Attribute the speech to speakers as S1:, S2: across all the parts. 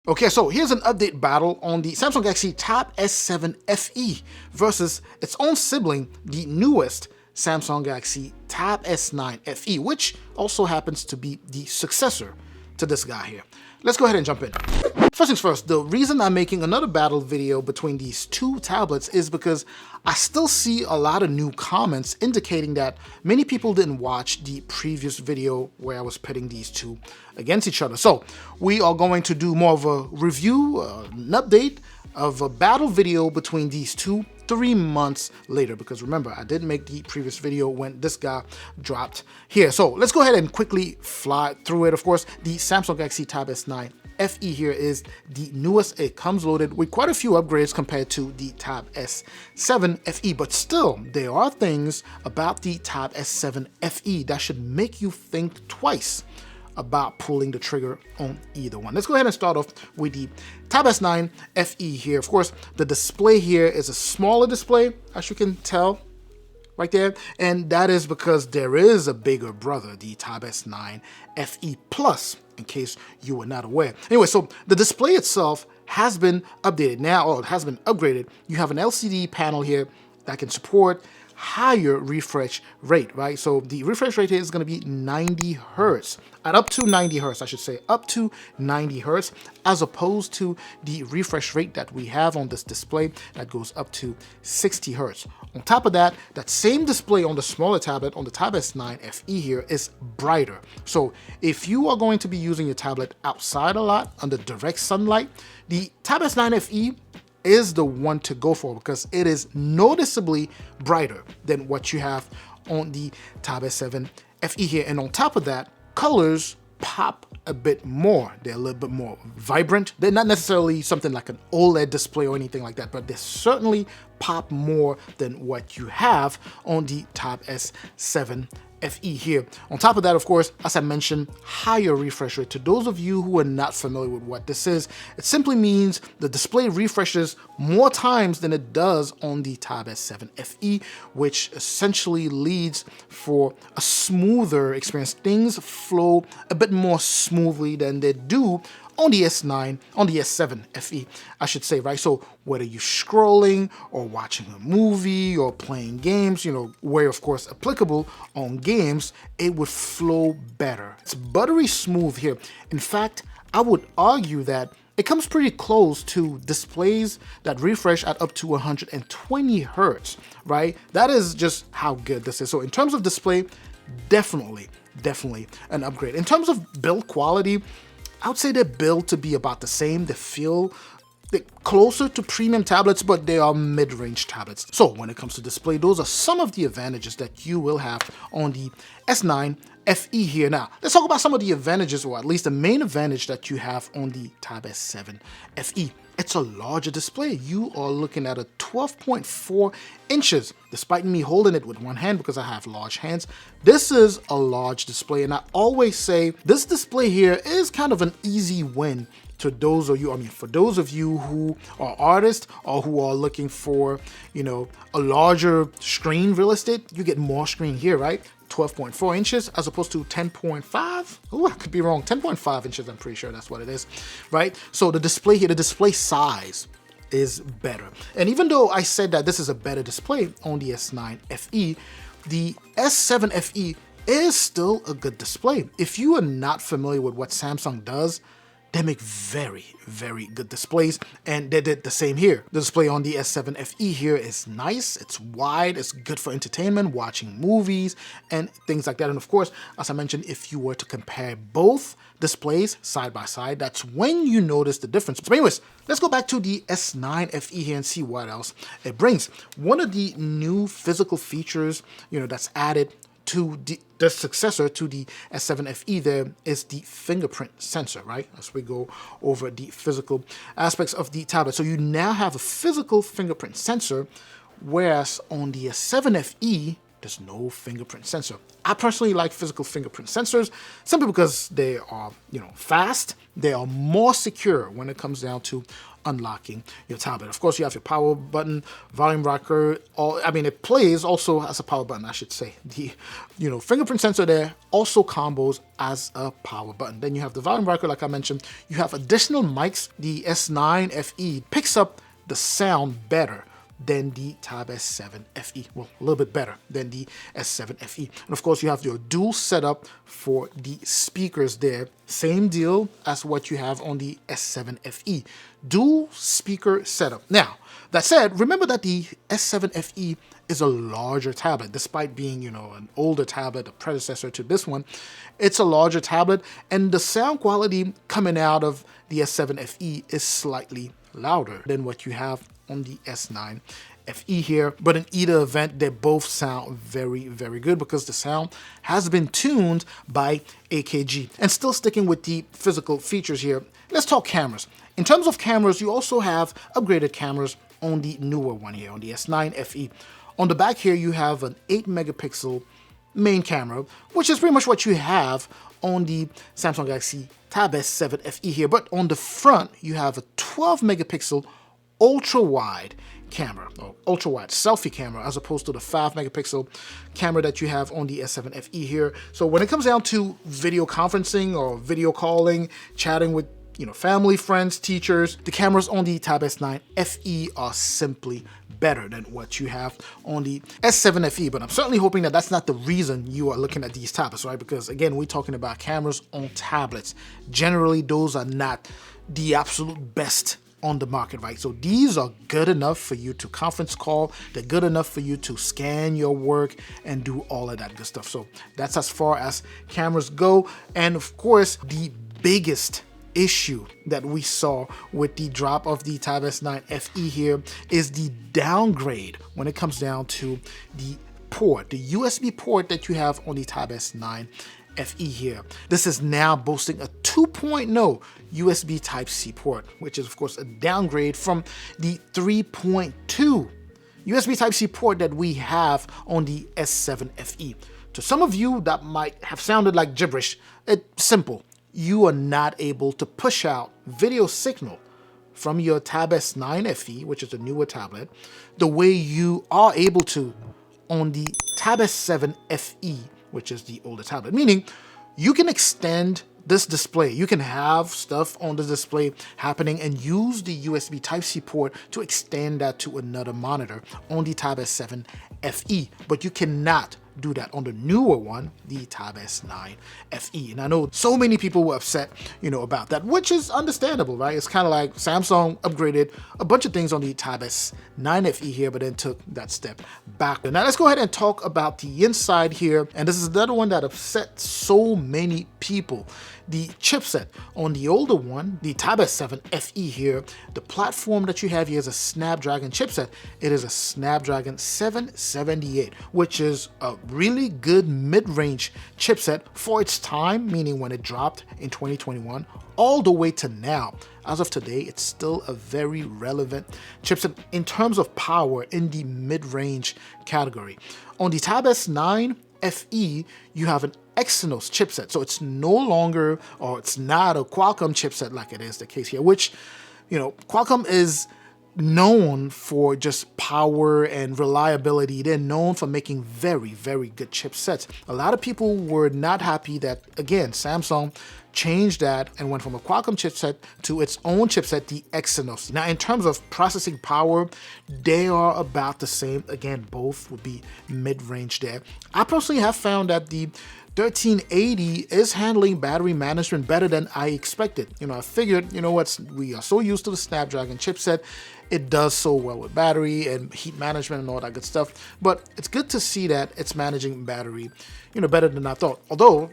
S1: Okay, so here's an update battle on the Samsung Galaxy Tab S7 FE versus its own sibling, the newest Samsung Galaxy Tab S9 FE, which also happens to be the successor to this guy here. Let's go ahead and jump in. First things first, the reason I'm making another battle video between these two tablets is because I still see a lot of new comments indicating that many people didn't watch the previous video where I was pitting these two against each other. So we are going to do more of a review, an update of a battle video between these two 3 months later, because remember, I did make the previous video when this guy dropped here. So let's go ahead and quickly fly through it. Of course, the Samsung Galaxy Tab S9 FE here is the newest. It comes loaded with quite a few upgrades compared to the Tab S7 FE, but still, there are things about the Tab S7 FE that should make you think twice about pulling the trigger on either one. Let's go ahead and start off with the Tab S9 FE here. Of course, the display here is a smaller display, as you can tell right there, and that is because there is a bigger brother, the Tab S9 FE Plus, in case you were not aware. Anyway, so the display itself has been updated now, or it has been upgraded. You have an LCD panel here that can support higher refresh rate, right? So the refresh rate here is going to be 90 hertz, at up to 90 hertz, I should say, up to 90 hertz, as opposed to the refresh rate that we have on this display that goes up to 60 hertz. On top of that, that same display on the smaller tablet, on the Tab S9 FE here, is brighter. So if you are going to be using your tablet outside a lot under direct sunlight, the Tab S9 FE is the one to go for because it is noticeably brighter than what you have on the Tab S7 FE here. And on top of that, colors pop a bit more. They're a little bit more vibrant. They're not necessarily something like an OLED display or anything like that, but they certainly pop more than what you have on the Tab S7 FE here. On top of that, of course, as I mentioned, higher refresh rate. To those of you who are not familiar with what this is, it simply means the display refreshes more times than it does on the Tab S7 FE, which essentially leads for a smoother experience. Things flow a bit more smoothly than they do on the S7 FE, I should say, right? So whether you're scrolling or watching a movie or playing games, you know, where of course applicable on games, it would flow better. It's buttery smooth here. In fact, I would argue that it comes pretty close to displays that refresh at up to 120 hertz, right? That is just how good this is. So in terms of display, definitely an upgrade. In terms of build quality, I would say they're built to be about the same. They feel closer to premium tablets, but they are mid-range tablets. So when it comes to display, those are some of the advantages that you will have on the S9 FE here. Now, let's talk about some of the advantages, or at least the main advantage that you have on the Tab S7 FE. It's a larger display. You are looking at a 12.4 inches. Despite me holding it with one hand because I have large hands, this is a large display. And I always say this display here is kind of an easy win to those of you, for those of you who are artists or who are looking for, you know, a larger screen real estate. You get more screen here, right? 12.4 inches as opposed to 10.5. Oh, I could be wrong. 10.5 inches, I'm pretty sure that's what it is, right? So the display here, the display size is better. And even though I said that this is a better display on the S9 FE, the S7 FE is still a good display. If you are not familiar with what Samsung does, they make very good displays, and they did the same here. The display on the S7 FE here is nice, it's wide, it's good for entertainment, watching movies, and things like that. And of course, as I mentioned, if you were to compare both displays side by side, that's when you notice the difference. But anyways, let's go back to the S9 FE here and see what else it brings. One of the new physical features, you know, that's added to the successor to the S7 FE there is the fingerprint sensor, right? As we go over the physical aspects of the tablet. So you now have a physical fingerprint sensor, whereas on the S7 FE, there's no fingerprint sensor. I personally like physical fingerprint sensors simply because they are, fast. They are more secure when it comes down to unlocking your tablet. Of course, you have your power button, volume rocker. It plays also as a power button, I should say. The, fingerprint sensor there also combos as a power button. Then you have the volume rocker, like I mentioned. You have additional mics. The S9 FE picks up the sound better than the Tab S7 FE. Well, a little bit better than the S7 FE. And of course, you have your dual setup for the speakers there. Same deal as what you have on the S7 FE. Dual speaker setup. Now, that said, remember that the S7 FE is a larger tablet. Despite being, an older tablet, a predecessor to this one, it's a larger tablet, and the sound quality coming out of the S7 FE is slightly louder than what you have on the S9 FE here. But in either event, they both sound very, very good because the sound has been tuned by AKG. And still sticking with the physical features here, let's talk cameras. In terms of cameras, you also have upgraded cameras on the newer one here, on the S9 FE. On the back here, you have an 8 megapixel main camera, which is pretty much what you have on the Samsung Galaxy Tab S7 FE here. But on the front, you have a 12 megapixel ultra wide camera, or ultra wide selfie camera, as opposed to the 5 megapixel camera that you have on the S7 FE here. So when it comes down to video conferencing or video calling, chatting with family, friends, teachers, the cameras on the Tab S9 FE are simply better than what you have on the S7 FE. But I'm certainly hoping that that's not the reason you are looking at these tablets, right? Because again, we're talking about cameras on tablets. Generally, those are not the absolute best on the market, right? So these are good enough for you to conference call. They're good enough for you to scan your work and do all of that good stuff. So that's as far as cameras go. And of course, the biggest issue that we saw with the drop of the Tab S9 FE here is the downgrade when it comes down to the port, the USB port that you have on the Tab S9 FE here. This is now boasting a 2.0 USB Type-C port, which is of course a downgrade from the 3.2 USB Type-C port that we have on the S7 FE. To some of you, that might have sounded like gibberish. It's simple. You are not able to push out video signal from your Tab S9 FE, which is a newer tablet, the way you are able to on the Tab S7 FE, which is the older tablet. Meaning, you can extend this display. You can have stuff on the display happening and use the USB Type-C port to extend that to another monitor on the Tab S7 FE, but you cannot do that on the newer one, the Tab S9 FE. And I know so many people were upset, about that, which is understandable, right? It's kind of like Samsung upgraded a bunch of things on the Tab S9 FE here, but then took that step back. Now let's go ahead and talk about the inside here. And this is another one that upset so many people. The chipset on the older one, the Tab S7 FE here, the platform that you have here is a Snapdragon chipset. It is a Snapdragon 778, which is a really good mid-range chipset for its time, meaning when it dropped in 2021, all the way to now. As of today, it's still a very relevant chipset in terms of power in the mid-range category. On the Tab S9 FE, you have an Exynos chipset. So it's no longer, or it's not a Qualcomm chipset like it is the case here, which, Qualcomm is known for just power and reliability. They're known for making very, very good chipsets. A lot of people were not happy that, again, Samsung changed that and went from a Qualcomm chipset to its own chipset, the Exynos. Now, in terms of processing power, they are about the same. Again, both would be mid-range there. I personally have found that the 1380 is handling battery management better than I expected. I figured, we are so used to the Snapdragon chipset. It does so well with battery and heat management and all that good stuff. But it's good to see that it's managing battery, better than I thought. Although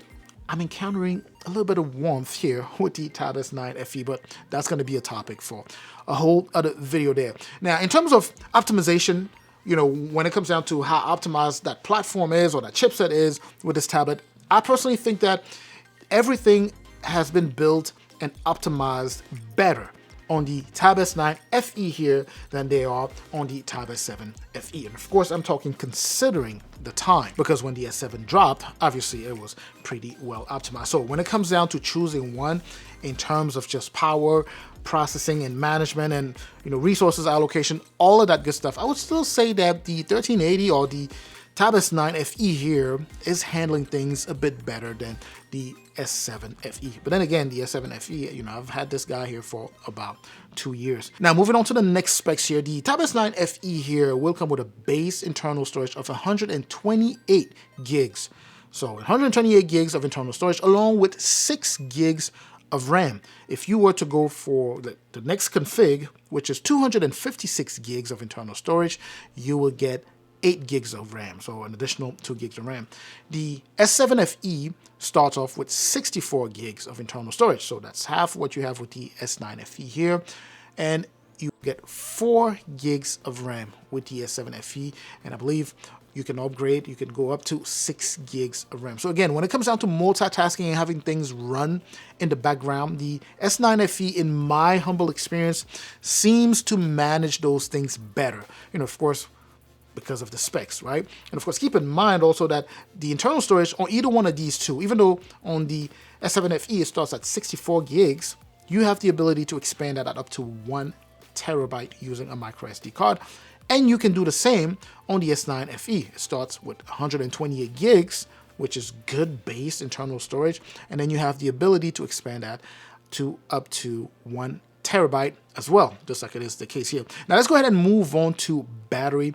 S1: I'm encountering a little bit of warmth here with the Tab S9 FE, but that's going to be a topic for a whole other video there. Now, in terms of optimization, when it comes down to how optimized that platform is or that chipset is with this tablet, I personally think that everything has been built and optimized better on the Tab S9 FE here than they are on the Tab S7 FE. And of course, I'm talking considering the time, because when the S7 dropped, obviously it was pretty well optimized. So when it comes down to choosing one in terms of just power, processing and management, and resources allocation, all of that good stuff, I would still say that the 1380 or the Tab S9 FE here is handling things a bit better than the S7 FE. But then again, the S7 FE, I've had this guy here for about 2 years. Now, moving on to the next specs here, the Tab S9 FE here will come with a base internal storage of 128 gigs. So 128 gigs of internal storage along with 6 gigs of RAM. If you were to go for the next config, which is 256 gigs of internal storage, you will get 8 gigs of RAM, so an additional 2 gigs of RAM. The S7 FE starts off with 64 gigs of internal storage, so that's half what you have with the S9 FE here, and you get 4 gigs of RAM with the S7 FE, and I believe you can upgrade, you can go up to 6 gigs of RAM. So again, when it comes down to multitasking and having things run in the background, the S9 FE, in my humble experience, seems to manage those things better. Of course, because of the specs, right? And of course, keep in mind also that the internal storage on either one of these two, even though on the S7 FE it starts at 64 gigs, you have the ability to expand that up to 1 terabyte using a micro SD card. And you can do the same on the S9 FE. It starts with 128 gigs, which is good base internal storage. And then you have the ability to expand that to up to 1 terabyte as well, just like it is the case here. Now let's go ahead and move on to battery.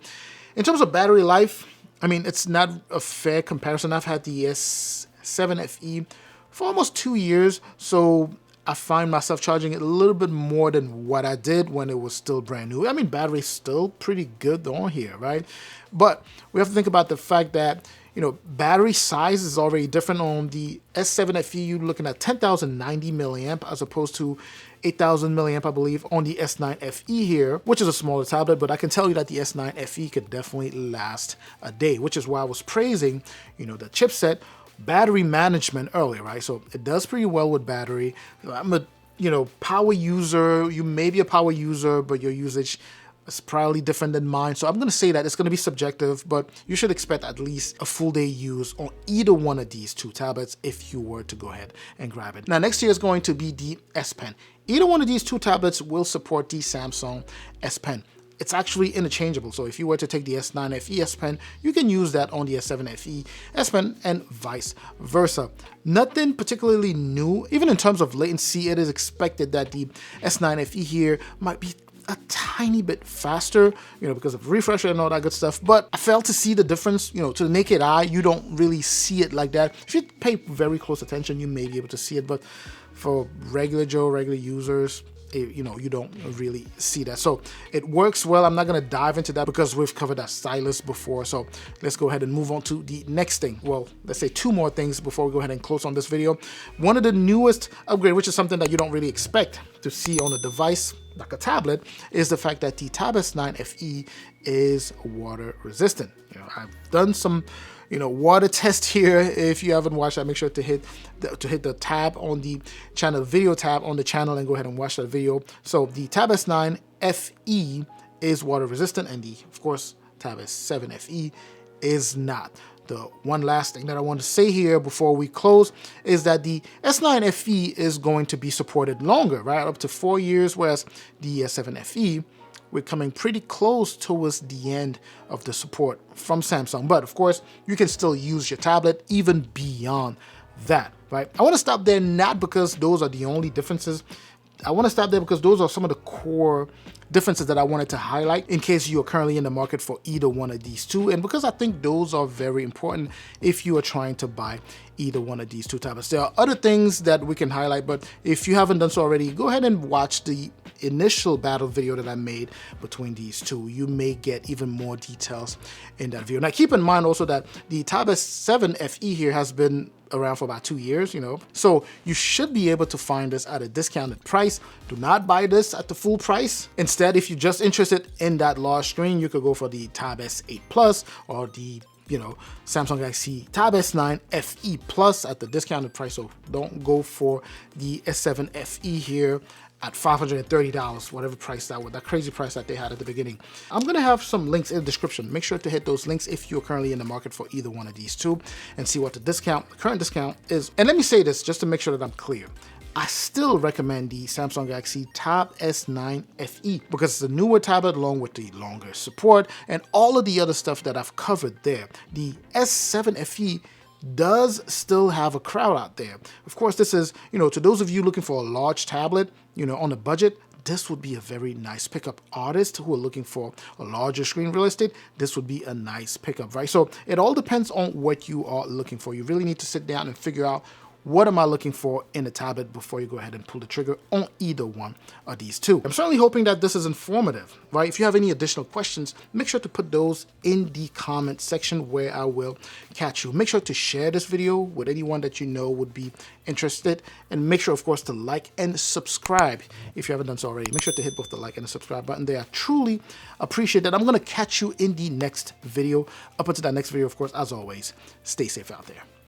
S1: In terms of battery life, I mean, it's not a fair comparison. I've had the S7 FE for almost 2 years, so I find myself charging it a little bit more than what I did when it was still brand new. I mean, battery's still pretty good on here, right? But we have to think about the fact that, battery size is already different. On the S7 FE, you're looking at 10,090 milliamp as opposed to 8,000 milliamp, I believe, on the S9 FE here, which is a smaller tablet, but I can tell you that the S9 FE could definitely last a day, which is why I was praising, the chipset battery management earlier, right? So it does pretty well with battery. I'm a, power user. You may be a power user, but your usage is probably different than mine. So I'm going to say that it's going to be subjective, but you should expect at least a full day use on either one of these two tablets if you were to go ahead and grab it. Now, next year is going to be the S Pen. Either one of these two tablets will support the Samsung S Pen. It's actually interchangeable. So if you were to take the S9 FE S Pen, you can use that on the S7 FE S Pen and vice versa. Nothing particularly new. Even in terms of latency, it is expected that the S9 FE here might be a tiny bit faster, because of refresh and all that good stuff. But I failed to see the difference, to the naked eye. You don't really see it like that. If you pay very close attention, you may be able to see it. But for regular Joe, regular users, you don't really see that. So it works well. I'm not going to dive into that because we've covered that stylus before. So let's go ahead and move on to the next thing. Well, let's say 2 more things before we go ahead and close on this video. One of the newest upgrade, which is something that you don't really expect to see on a device like a tablet, is the fact that the Tab S9 FE is water resistant. I've done some water test here. If you haven't watched that, make sure to hit the tab on the channel, video tab on the channel, and go ahead and watch that video. So the Tab S9 FE is water resistant, and of course, Tab S7 FE is not. The one last thing that I want to say here before we close is that the S9 FE is going to be supported longer, right? Up to 4 years, whereas the S7 FE, we're coming pretty close towards the end of the support from Samsung. But of course, you can still use your tablet even beyond that, right? I want to stop there, not because those are the only differences. I want to stop there because those are some of the core differences that I wanted to highlight in case you are currently in the market for either one of these two, and because I think those are very important if you are trying to buy either one of these two tablets. There are other things that we can highlight, but if you haven't done so already, go ahead and watch the initial battle video that I made between these two. You may get even more details in that video. Now keep in mind also that the Tab S7 FE here has been around for about 2 years, so you should be able to find this at a discounted price. Do not buy this at the full price. Instead, if you're just interested in that large screen, you could go for the Tab S8 Plus or the Samsung Galaxy Tab S9 FE Plus at the discounted price. So don't go for the S7 FE here at $530, whatever price that crazy price that they had at the beginning. I'm gonna have some links in the description. Make sure to hit those links if you're currently in the market for either one of these two and see what the current discount is. And let me say this just to make sure that I'm clear. I still recommend the Samsung Galaxy Tab S9 FE because it's a newer tablet along with the longer support and all of the other stuff that I've covered there. The S7 FE does still have a crowd out there. Of course, this is, to those of you looking for a large tablet, on a budget, this would be a very nice pickup. Artists who are looking for a larger screen real estate, this would be a nice pickup, right? So it all depends on what you are looking for. You really need to sit down and figure out, what am I looking for in a tablet before you go ahead and pull the trigger on either one of these two. I'm certainly hoping that this is informative, right? If you have any additional questions, make sure to put those in the comment section where I will catch you. Make sure to share this video with anyone that you know would be interested, and make sure, of course, to like and subscribe if you haven't done so already. Make sure to hit both the like and the subscribe button there. I truly appreciate that. I'm going to catch you in the next video. Up until that next video, of course, as always, stay safe out there.